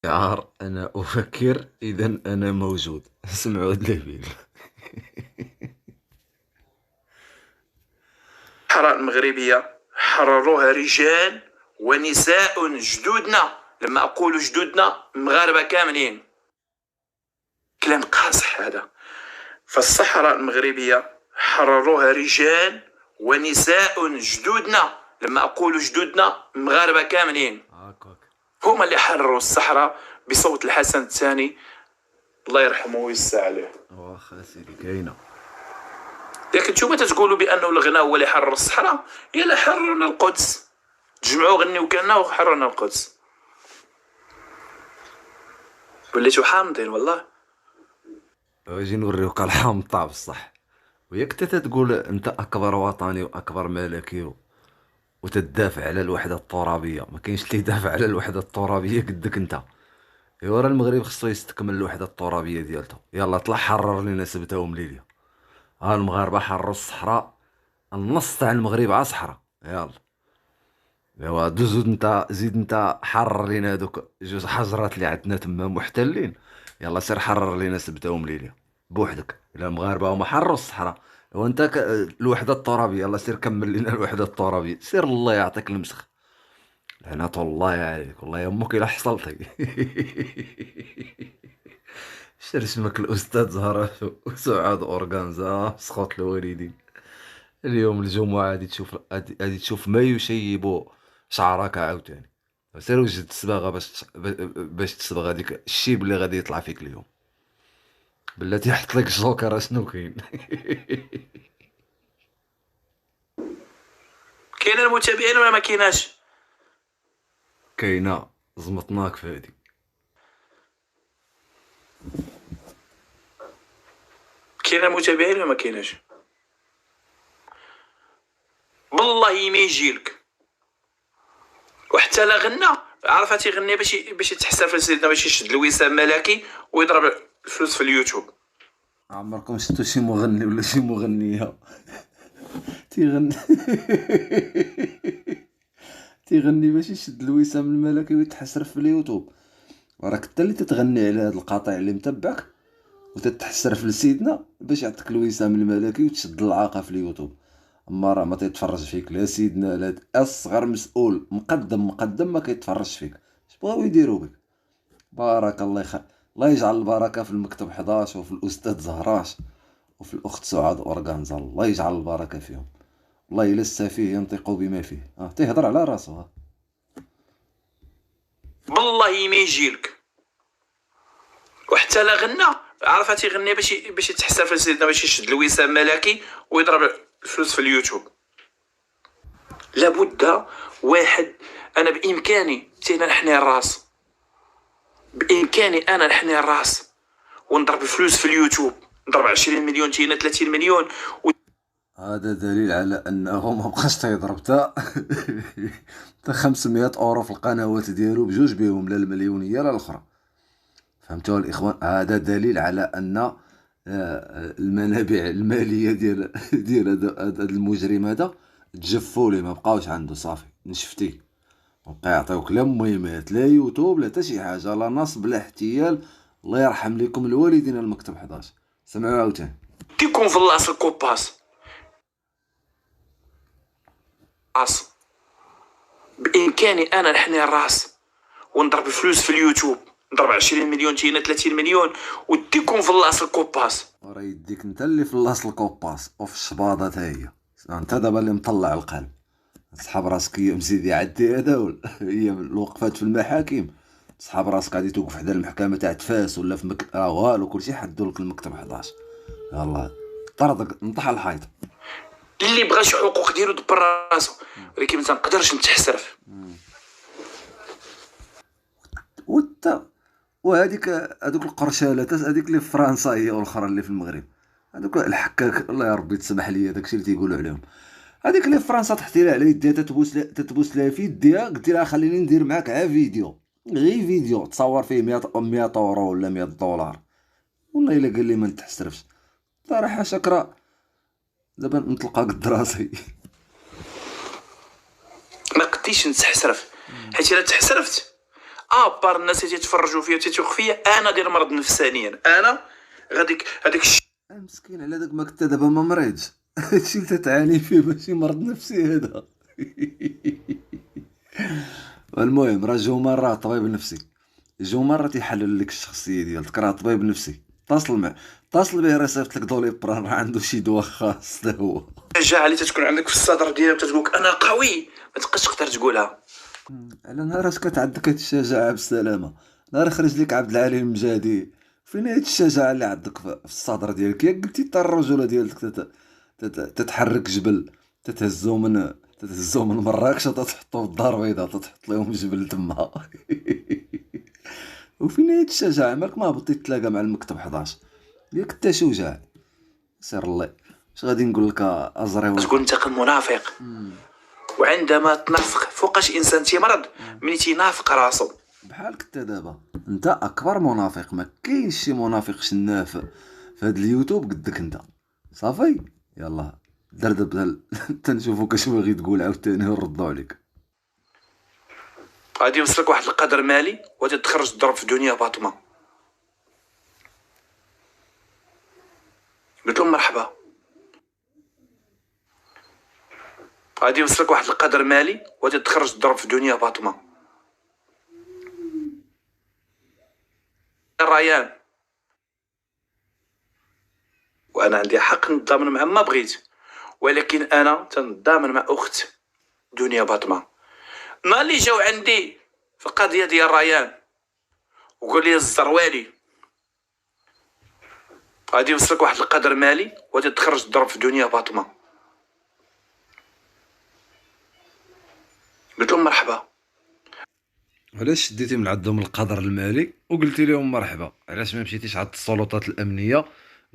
شعار أنا أفكر إذا أنا موجود. اسمعوا هاد الفيديو. الصحراء المغربية حرروها رجال ونساء جدودنا. لما أقول جدودنا مغاربة كاملين، كلام قاصح هذا. فالصحراء المغربية حرروها رجال ونساء جدودنا. لما أقول جدودنا مغاربة كاملين، هاكاك. هما اللي حرروا الصحراء بصوت الحسن الثاني، الله يرحمه ويوسع عليه. واخا سيدي كاينة. لكن نتوما تتقولوا بانه الغناء هو اللي حرر الصحراء. يلا حررنا القدس، تجمعوا غنيو كلنا وحررنا القدس. وليتو حامضين والله. اجي نوريوك الحامضة بصح. وياك تتقول انت اكبر وطني واكبر ملكي وتدافع على الوحدة الترابية، ما كاينش اللي يدافع على الوحدة الترابية قدك انت. ايوا راه المغرب خصو يستكمل الوحدة الترابية ديالته. يلا طلع حرر لينا سبتهم ليليا. ها المغاربة حرروا الصحراء، النص تاع المغرب ع صحراء. يلا ايوا زيد انت حرر لينا هذوك جوج حجرات اللي عندنا تما محتلين. يلا سير حرر لينا سبتهم ليليا بوحدك. الا المغاربه هما حرروا الصحراء، وانت الوحده الترابيه. يلا سير كمل لنا الوحده الترابيه. سير الله يعطيك المسخ. لعنة الله عليك والله يمك الا حصلتي. شر اسمك الاستاذ زهره وسعاد اورغانزا سخوت الوالدين. اليوم الجمعة غادي تشوف ما يشيب شعرك عاوتاني. سير وجد الصباغة باش تصبغ هذيك الشيب اللي غادي يطلع فيك اليوم. بلاتي يحط لك الجوكر اشنو كاين. كاين المتابعين ولا ما كايناش؟ كاينة. زمطناك في هادي. كاين المتابعين ولا ما كايناش؟ بالله ما يجيلك. وحتى لا غنى عرفت يغني باش يتحسن سيدنا، باش يشد الوسام ملكي ويضرب الفلوس في اليوتيوب. عمركم شفتوا شي مغني ولا شي مغنية تيغني تيغني باش يشد الوسام الملكي ويتحسرف في اليوتيوب؟ وراك انت اللي تتغني على هاد القاطع اللي متبعك وتتحسرف لسيدنا باش يعطيك الوسام الملكي وتشد العاقه في اليوتيوب. اما راه ما تيتفرج فيك لا سيدنا لا اصغر مسؤول مقدم ما كيتفرجش فيك. اش بغاو يديروا بك؟ بارك الله الله يجعل البركه في المكتب 11 وفي الاستاذ زهراش وفي الاخت سعاد اورغانزا. الله يجعل البركه فيهم. الله الا السفيه ينطق بما فيه. تيهضر على راسو. بالله ما يجيلك. وحتى لا غنى عرفت يغني باش يتحسن سيدنا، باش يشد الوسام ملكي ويضرب الفلوس في اليوتيوب. لابد واحد. انا بامكاني تينا نحني الراس، بامكاني انا نحني الراس ونضرب الفلوس في اليوتيوب، نضرب 20 مليون تينا 30 مليون هذا دليل على انه ما بقاش تيضرب تا تا 500 اورو في القنوات ديالو بجوج بهم، لا المليونيه لا الاخرى. فهمتوا الاخوان؟ هذا دليل على ان المنابع الماليه ديال هذا المجرم هذا تجفوا ليه، ما بقاوش عنده صافي نشفتي. بقى يعطيوك لا مهمات لا يوتيوب لا حتى شي حاجه، لا نصب لا احتيال. الله يرحم لكم الوالدين المكتب 11. سمعوا عاوتاني. كيكون في اللاص الكوباس. بامكاني انا نحني الراس ونضرب الفلوس في اليوتيوب، نضرب 20 مليون تينا 30 مليون وديكم في اللاص الكوباس. وراه يديك انت اللي في اللاص الكوباس وفي الشباطه تا هي. انت دابا اللي مطلع القلب. تسحب راسك يا مسيدي عدي هذا ولا هي الوقفات في المحاكم. تسحب راسك غادي توقف حدا المحكمه تاع تفاس ولا في والو كلشي حدولك المكتب 11. يلاه طردك نطح الحيط. اللي بغى شي حقوق ديالو دبر راسو، ولكن ما تنقدرش نتحسرف. وانت هذوك القرشالات هذيك اللي في فرنسا هي والاخرى اللي في المغرب. هذوك الحكاك الله يا ربي تسمح لي داكشي اللي تيقولوا عليهم. هذيك اللي في فرنسا تحتي لها على يديها تتبوس لها في يديها. قلت لها خليني ندير معاك فيديو، غير فيديو تصور فيه 100 اورو ولا 100 دولار. والله الا قال لي ما نتحسرفش صراحه. شكرا دابا نطلقها قد راسي. ما قديش نتحسرف، حيت الا تحسرفت ابار الناس اللي تيتفرجوا فيا وتيثيقوا فيا، انا داير مرض نفسانيا. انا هذيك مسكين على داك، ما كنت دابا ما مريضش. هادشي اللي تتعاني فيه ماشي مرض نفسي هذا. المهم راه جومار راه طبيب نفسي. جومار راه تيحلل لك الشخصيه ديالك، راه طبيب نفسي. اتصل به، راه صيفط لك دوليبران، راه عنده شي دواء خاص حتى هو. الشجاعه اللي تتكون عندك في الصدر ديالك تتقولك انا قوي، ما تبقاش تقدر تقولها. على نهار كتعندك هاد الشجاعه بالسلامه، نهار خرج لك عبد العالي المجادي، فين هاد الشجاعه اللي عندك في الصدر ديالك؟ ياك قلتي حتى الرجوله ديالك تتحرك جبل، تتهزو من مراكش تتحطو في الدار البيضاء، تتحط لهم جبل تما. وفين هاد الشجاعه؟ مالك ما هبطتي تلاقى مع المكتب 11؟ ياك انت شجاع؟ سير الله. اش غادي نقول لك ازري تقول انت منافق. وعندما تنافق فوقاش انسان تيمرض ملي تينافق راسو. بحالك انت دابا، انت اكبر منافق، ما كاينش شي منافق شناف في هاد اليوتيوب قدك انت. صافي يلا دردب تنشوفوك اش باغي تقول عاوتاني ونردو عليك. غادي يوصلك واحد القدر مالي وتتخرج تضرب في دنيا باطمه. قلت لهم مرحبا. غادي يوصلك واحد القدر مالي وتتخرج تضرب في دنيا باطمه. الريان، وانا عندي حق نتضامن مع ما بغيت، ولكن انا تنتضامن مع اخت دنيا باطمه. نهار اللي جاو عندي في القضيه ديال ريان وقال لي الزروالي غادي يوصلك واحد القدر مالي وتتخرج تضرب في دنيا باطمه. قلت لهم مرحبا. علاش شديتي من عندهم القدر المالي وقلتي لهم مرحبا؟ علاش ما مشيتيش عند السلطات الامنيه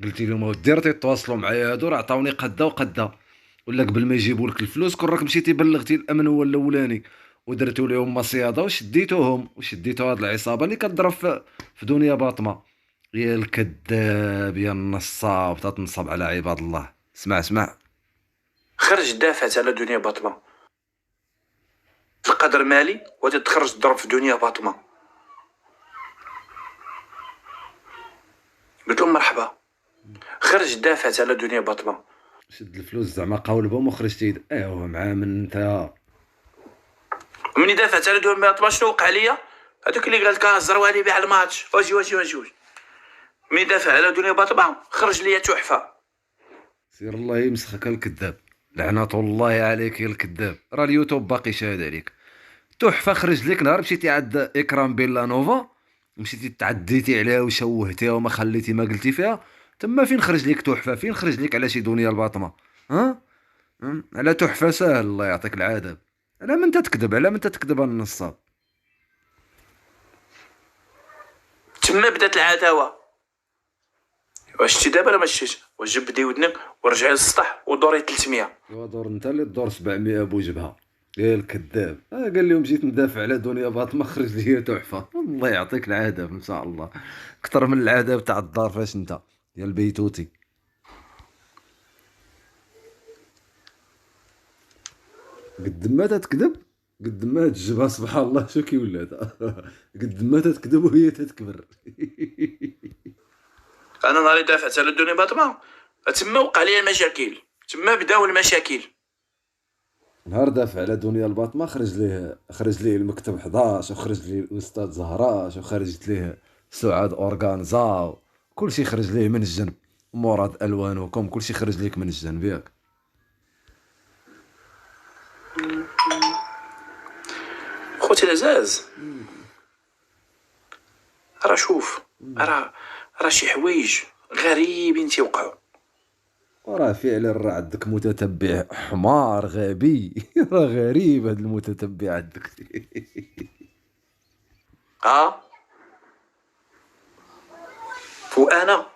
قلتي لهم ودي راه تيتواصلوا معايا هادو، راه عطاوني قده وقده، ولا قبل ما يجيبوا لك الفلوس كون راك مشيتي بلغتي الامن هو الاولاني ودرتوا لهم مصياده وشديتوا هاد العصابه اللي كضرب في دنيا باطمه. يا الكذاب يا النصاب، تتنصب على عباد الله. اسمع. خرج دافعت على دنيا باطمه القدر مالي وتتخرج تضرب في دنيا باطمه. قلت لهم مرحبا. خرج دافعت على دنيا باطمه. شد الفلوس زعما قاولبهم وخرجتي ايوا مع من انت. ومني دافعت على دنيا باطمه شنو وقع ليا؟ هذوك اللي قال لك الزروالي بيع الماتش واجي. ملي دافع على دنيا باطمه خرج ليا تحفه. سير الله يمسخك الكذاب، لعنة الله عليك يا الكذاب، راه اليوتيوب باقي شاهد عليك. تحفه خرج لك نهار مشيتي عند اكرام بيلا نوفا، مشيتي تعديتي عليها وشوهتيها وما خليتي ما قلتي فيها. تما فين خرج لك تحفه؟ فين خرج لك على شي دنيا الباطمه؟ ها؟ على تحفه ساهل، الله يعطيك العذاب. على من تتكذب النصاب. تما بدات العداوه. واش شتي دابا؟ انا ما شتيش. واش جبد ودنك ورجعي للسطح ودوري 300. ايوا دور انت اللي دور 700 بوجبها يا الكذاب. قال لهم جيت ندافع على دنيا باطمه خرج لي تحفه. الله يعطيك العذاب ان شاء الله، اكثر من العذاب تاع الدار فاش انت يا البيتوتي. قد ما تتكذب قد ما تجبها، سبحان الله شو كي ولات. قد ما تتكذب وهي تتكبر. انا نهار دافعت على دنيا باطمه تما وقع لي المشاكل، تما بداو المشاكل. نهار دافع على دنيا الباطمه خرج ليه المكتب 11 وخرج ليه الاستاذ زهراش وخرجت ليه سعاد اورغانزا، كل شيء خرج ليه من الجنب، مراد الوانكم كل شيء خرج ليك من الجنب ياك. خوتي العزاز، راه شوف، راه شي حوايج غريبين تيوقعوا. وراه فعلا راه عندك متتبع حمار غبي. راه غريب هاد المتتبع عندك. ها وانا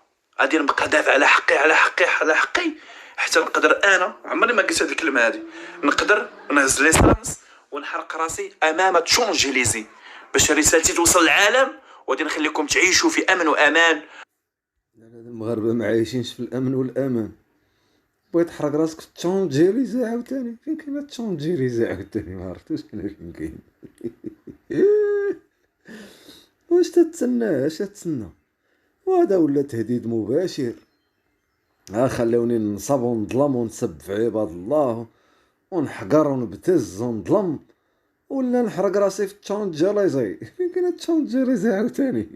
غادي نبقى دافع على حقي حتى نقدر. انا عمري ما قلت هاد الكلمه هادي، نقدر نهز ليسانس ونحرق راسي امام تشونجيليزي باش رسالتي توصل للعالم، وغادي نخليكم تعيشوا في امن وامان. المغاربه ما عايشينش في الامن والامان. بغيت تحرق راسك في تشونجيريزي عاوتاني؟ فين كاينه تشونجيريزي عاوتاني؟ ما عرفتوش انا فين كاين. واش تتسنى، اش تتسنى؟ وهذا ولا تهديد مباشر. خلوني ننصب ونظلم ونسب في عباد الله ونحقر ونبتز ونظلم، ولا نحرق راسي في التشانجاليزي. فين كاين التشانجاليزي عاوتاني؟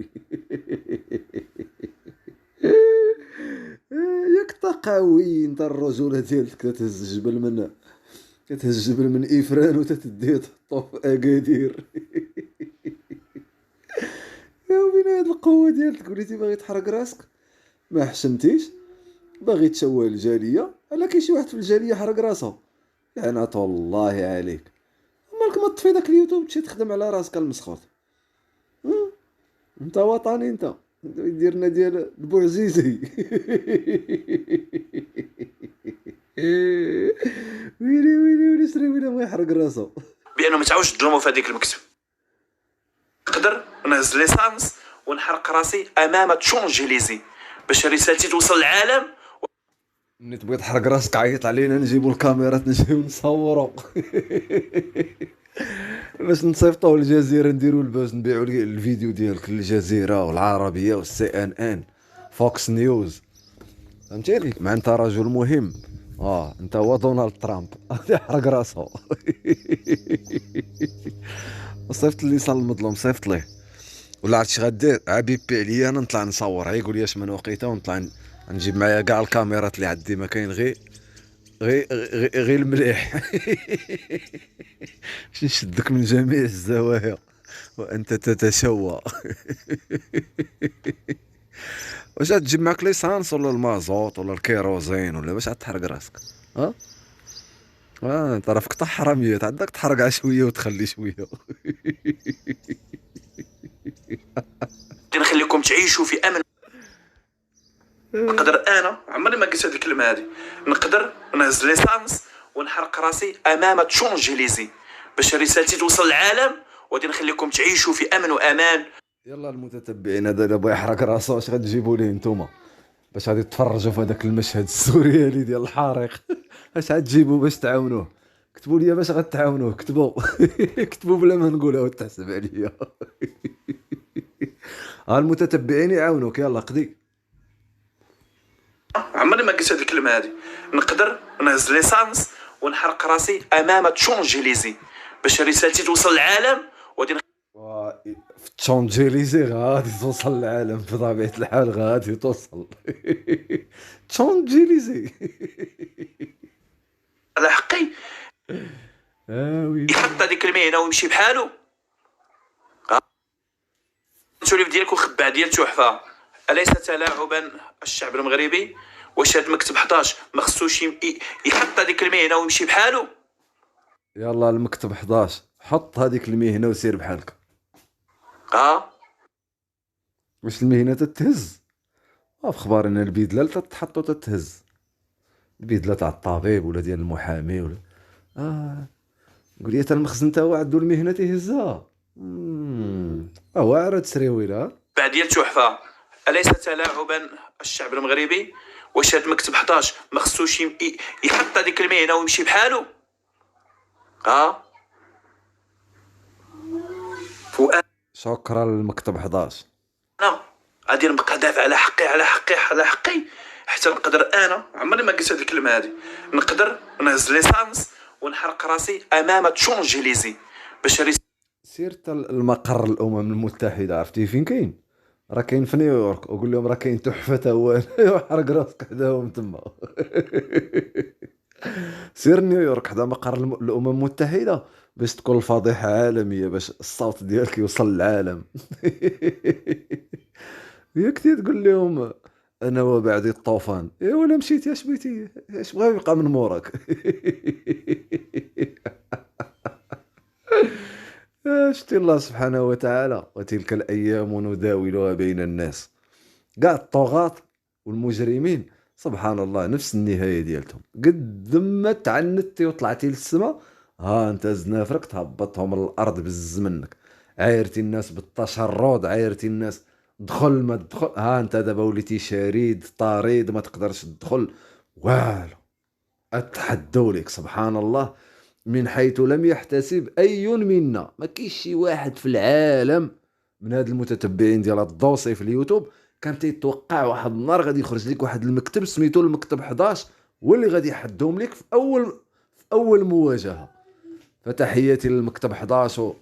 ياك قوي انت الرجولة ديالك كتهز الجبل من إفران وتتديه تحطو في أكادير. يا وين هاد القوة ديالك؟ وليتي باغي تحرق راسك؟ ما حشمتيش؟ باغي تشوه الجالية؟ الا كاين شي واحد في الجالية حرق راسو، لعنة الله عليك. مالك ما تطفي داك اليوتيوب تمشي تخدم على راسك المسخوط؟ انت وطني انت ديرنا ديال البوعزيزي. ويلي ويلي ويلي شري ويلي بغا يحرق راسو. بانه ما تعاودش تظلموا في هذيك المكتب. نقدر نهز ليسانس ونحرق راسي امام تشونجيليزي باش رسالتي توصل للعالم. ملي تبغي تحرق راسك عيط علينا نجيبو الكاميرات نجيو نصورو. باش نصيفطوه للجزيرة نديرو الباش نبيعو الفيديو ديالك للجزيرة والعربية والسي ان ان فوكس نيوز. فهمتيني؟ مع انت رجل مهم. انت هو دونالد ترامب. غادي يحرق راسو. صيفط لي صال المظلوم، صيفط ليه. ولا عرفتي غدير؟ عبيبي عليا انا نطلع نصور، يقول لي اش من وقيته، ونطلع نجيب معايا كاع الكاميرات اللي عندي، ما كاين غير المليح. باش نشدك من جميع الزوايا وانت تتشوى. واش تجيب معاك ليسانس ولا المازوت ولا الكيروزين ولا باش تحرق راسك؟ ها انت راه فيك طح حراميات، عندك تحرق على شويه وتخلي شويه. نخليكم تعيشوا في امن. نقدر انا عمري ما قلت هذه الكلمه هذه، نقدر نهز ليسانس ونحرق راسي امام تشونجيليزي باش رسالتي توصل للعالم، وغادي نخليكم تعيشوا في امن وامان. يلا المتتبعين، هذا الا بغى يحرق راسو اش غتجيبوا ليه نتوما باش غادي تفرجوا في هذاك المشهد السوريالي ديال الحريق؟ اش غتجيبوا باش تعاونوه؟ كتبوا لي باش غتعاونوه، كتبوا. كتبوا بلا ما نقولها وتحسب عليا. المتتبعين يعاونوك، يلا قدي. عمري ما قلت هذه الكلمه هذه، نقدر نهز ليسانس ونحرق راسي امام تشونجيليزي باش رسالتي توصل للعالم، وغادي في تشونجيليزي غادي توصل للعالم بطبيعة الحال، غادي توصل. تشونجيليزي. على حقي ويلي. يحط هذيك المهنه ويمشي بحالو. التوليف ديالك وخبع ديال تحفه، اليس تلاعبا الشعب المغربي؟ واش هاد مكتب 11 ما خصوش يحط هذيك المهنه ويمشي بحالو؟ يلا المكتب 11 حط هذيك المهنة وسير بحالك. واش المهنة تتهز؟ في خبار ان البدلة تتحط وتتهز، البدلة تاع الطبيب ولا ديال المحامي ولا قول لي المخزن تا هو عندو المهنة تيهزها. هو عرض سريويلة. بعد ديال تحفه، اليس تلاعبا الشعب المغربي؟ واش هاد مكتب 11 ما خصوش يحط هذيك المهنه ويمشي بحالو؟ شكرا للمكتب 11. انا غادي نبقى دافع على حقي على حقي على حقي حتى نقدر انا عمري ما قلت هذه الكلمه هذه، نقدر نهز ليسانس ونحرق راسي امام تشونجيليزي باش سير المقر الامم المتحده، عرفتي فين كاين؟ راه كاين في نيويورك، وقول لهم راه كاين تحفه تا هو. حرق راسك حداهم تما. سير نيويورك حدا مقر الامم المتحده باش تكون الفضيحه عالميه، باش الصوت ديالك يوصل للعالم. ياك تقول لهم انا وبعدي الطوفان، ولا مشيتي اش بغيتي، اش بغا يبقى من موراك؟ شتي الله سبحانه وتعالى، وتلك الايام نداولها بين الناس. كاع الطغاة والمجرمين سبحان الله نفس النهايه ديالتهم، قد ما تعنتي وطلعتي للسما انت زنافرك تهبطهم الارض بز منك، عايرتي الناس بالتشرد، عايرتي الناس دخل ما تدخل، انت دابا وليتي شريد طريد ما تقدرش تدخل والو. اتحدوا لك سبحان الله من حيث لم يحتسب اي منا، ما كاينش شي واحد في العالم من هاد المتتبعين ديال هاد الدوسي في اليوتيوب، كان تيتوقع واحد النهار غادي يخرج لك واحد المكتب سميتو المكتب 11، هو اللي غادي يحدهم لك في اول مواجهه. فتحياتي للمكتب 11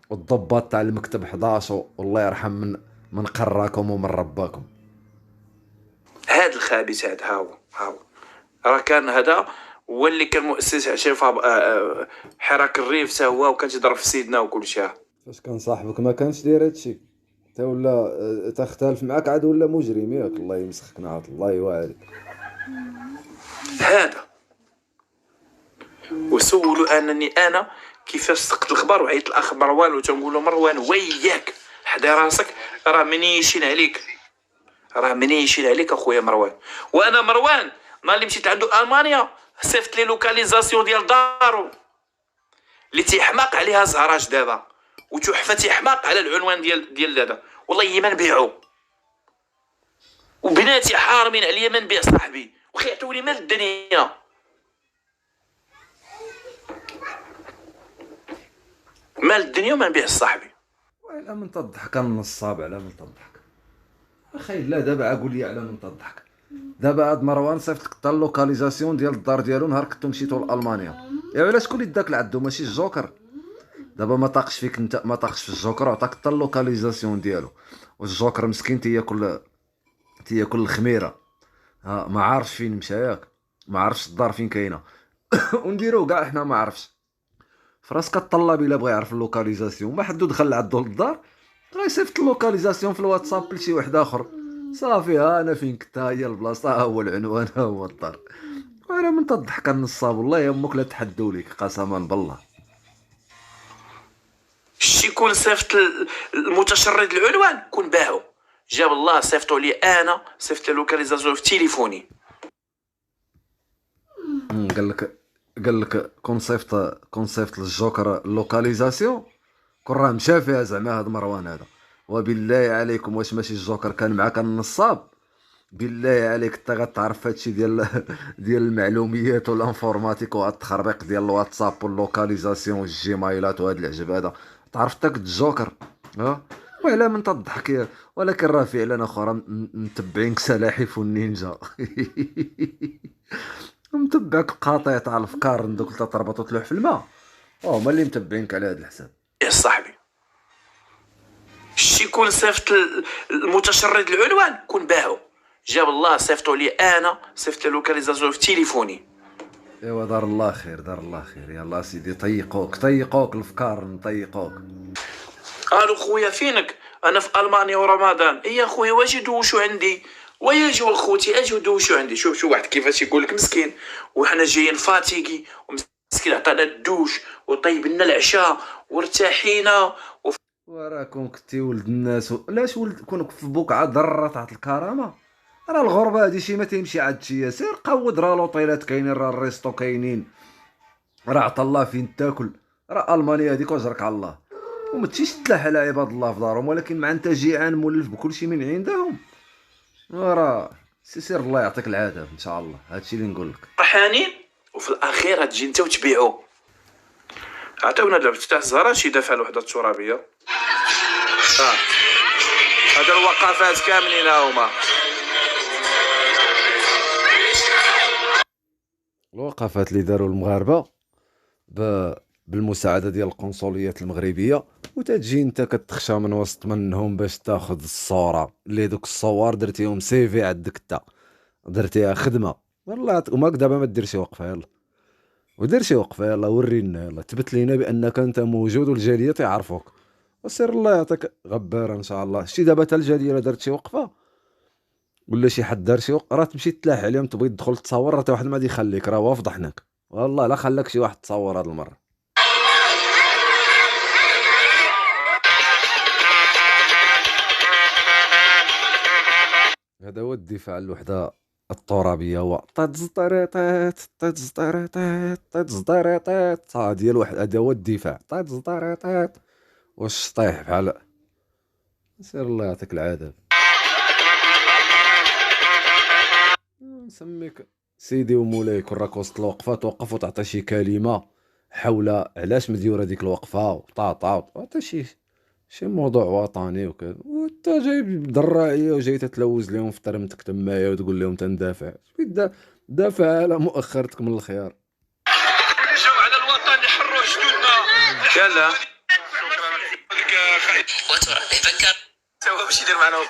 والضباط تاع المكتب 11، والله يرحم من قراكم ومن رباكم. هاد الخابث هاد ها هو راه كان هذا هو اللي كان مؤسس شاف حراك الريف حتى هو، وكان تيضرب في سيدنا وكل شيء. فاش كان صاحبك ما كانش داير هادشي، تا ولا تختلف معاك عاد ولا مجرم ياك، الله يمسخك نعاط الله يوالي. هذا وسولوا انني انا كيفاش سقط الخبر وعيط الاخ مروان، وتنقول له مروان وياك حدا راسك، راه منيشين عليك، راه منيشين عليك اخويا مروان. وانا مروان نهار اللي مشيت عنده المانيا صيفط لي لوكاليزاسيون ديال دارو اللي تيحماق عليها زهراج دابا، وتحفه تيحماق على العنوان ديال هذا، والله ما نبيعو، وبناتي حارمين عليا ما نبيع صاحبي، وخيعطوني مال الدنيا. مال الدنيا وما نبيع صاحبي. على من تضحك النصاب، على من تضحك اخي، لا دابا قول لي على من تضحك. دابا هاد مروان صيفط لك حتى اللوكاليزاسيون ديال الدار ديالو نهار كنتو مشيتو لالمانيا، يا ولا شكون اللي داك لعندو ماشي الجوكر؟ دابا ما طاقش فيك انت، ما طاقش في الجوكر، وعطاك حتى اللوكاليزاسيون ديالو، والجوكر مسكين تياكل الخميره، ها ما عارفش فين مشى ياك، ما عارفش الدار فين كاينه. ونديروه كاع احنا ما عرفش. فراسك الطلاب الا بغى يعرف اللوكاليزاسيون، ما حدو دخل عندو للدار غيصيفط اللوكاليزاسيون في الواتساب لشي واحد اخر، صافي ها انا فين كنت، ها هي البلاصه، ها هو العنوان، ها هو الدار. وانا من تضحك النصاب، والله يا امك لا تحدوا ليك قسما بالله. شي كون صيفط المتشرد العنوان كون باعو، جاب الله صيفطو لي انا، صيفط اللوكاليزاسيون في تليفوني. قال لك كونسيفت للجوكر اللوكاليزاسيون، كون راه مشى فيها زعما هاد مروان هذا. وبالله عليكم واش ماشي الجوكر كان معاك النصاب؟ بالله عليك انت غتعرف هادشي ديال ديال المعلوميات والانفورماتيك وهاد التخربيق ديال الواتساب واللوكاليزاسيون والجيمايلات وهاد العجب هذا، تعرف تاك الجوكر ها. وعلى من تضحك، ولكن راه فعلا اخرى متبعينك سلاحف والنينجا. متبعك القاطع تاع الافكار دوك اللي تربطوا تلوح في الماء، هما اللي متبعينك على هذا الحساب. يا صاحبي شي كون صيفط المتشرد العنوان كون باعو، جاب الله صيفطو لي انا، صيفط اللوكاليزاسيون في تليفوني. ايوا دار الله خير، دار الله خير، يلا سيدي طيقوك الافكار نطيقوك. قالوا خويا فينك؟ انا في المانيا ورمضان. اي يا خويا واش يدوشوا عندي؟ ويجوا اخوتي اجوا دوشوا عندي. شوف شو واحد كيفاش يقول لك مسكين، وحنا جايين فاتيكي، ومسكين عطانا الدوش وطيب لنا العشاء وارتاحينا وراكم كنتي ولد الناس علاش ولد كونك في بقعه ذره تحت الكرامه؟ راه الغربه هادي شي ما تيمشي عاد شي، سير قود، راه لوطيلات كاينين، راه الريستو كاينين، راه عطا الله فين تاكل، راه المانيا هاديك وجرك على الله. وما تمشيش تلاح على عباد الله في دارهم، ولكن مع انت جيعان مولف بكل شيء من عندهم، راه سير الله يعطيك العافيه ان شاء الله، هادشي اللي نقول لك. فرحانين، وفي الاخير تجي انت وتبيعو. عطيونا دابا تاع الزهره شي دافع الوحده الترابيه. هذا الوقفات كاملين هما. الوقفات اللي داروا المغاربه بالمساعده ديال القنصليات المغربيه، وتجي انت كتخشى من وسط منهم باش تاخذ الصوره اللي دوك الصور درتيهم سيفي عندك انت، درتيها خدمه والله. وماك دابا ما دير شي وقفه، يلا ودير شي وقفه، يلا ورينا، يلا تبت لينا بانك انت موجود والجاليه تعرفوك، وسير الله يعطيك غباره ان شاء الله. شتي دابا حتى الجاليه دارت شي وقفه ولا شي حد دار شي وقفه، راه تمشي تلاح عليهم، تبغي تدخل تصور، راه حتى واحد ما غادي يخليك، راه هو فضحناك والله، لا خلاك شي واحد تصور هاد المره. هذا هو الدفاع عن الوحده الترابيه، هو طزطريطات طزطريطات طزطريطات، ديال واحد، هذا هو الدفاع، طزطريطات واش طيح بحال. سير الله يعطيك العذاب. نسميك سيدي ومولاي، كون راك وسط الوقفه توقف وتعطي شي كلمه حول علاش مديوره ديك الوقفه وطاطا، وعطي شي موضوع وطني وكذا، وانت جايب دراعية وجاي تتلوز لهم في ترمتك تمايا وتقول لهم تندافع. دافع على مؤخرتك من الخيار. اللي جاو على الوطن يحروا جدودنا. يلا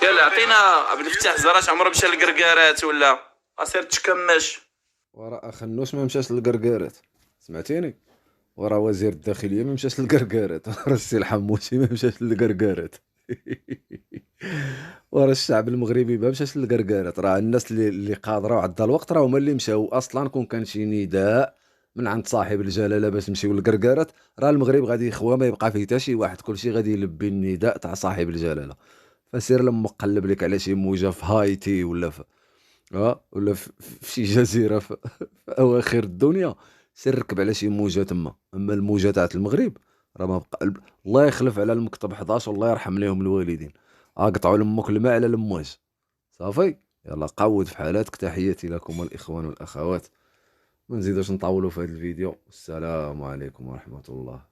يلا عطينا عبد الفتاح زراش عمره مشى للقرقارات ولا اصير تشكمش. وراه خنوس ما مشاش للقرقارات، سمعتيني؟ وراه وزير الداخلية ما مشاش للقرقارات، وراه السي الحموتي ما مشاش للقرقارات. وراه الشعب المغربي ما مشاش للقرقارات. راه الناس اللي قادره وعندها الوقت راه هما اللي مشاو اصلا. كون كان شي نداء من عند صاحب الجلاله باش نمشيو للقرقارات، راه المغرب غادي يخوى ما يبقى فيه حتى شي واحد، كلشي غادي يلبي النداء تاع صاحب الجلاله. فسير لما قلب لك على شي موجه في هايتي ولا في ولا في شي جزيره في اواخر الدنيا، سير ركب على شي موجه تما. اما الموجه تاعت المغرب راه ما بقى. الله يخلف على المكتب 11 والله يرحم ليهم الوالدين. قطعوا لامك الماء على الامواج. صافي. يلا قود في حالاتك. تحياتي لكم الاخوان والاخوات. ما نزيدوش نطولوا في هذا الفيديو. السلام عليكم ورحمه الله.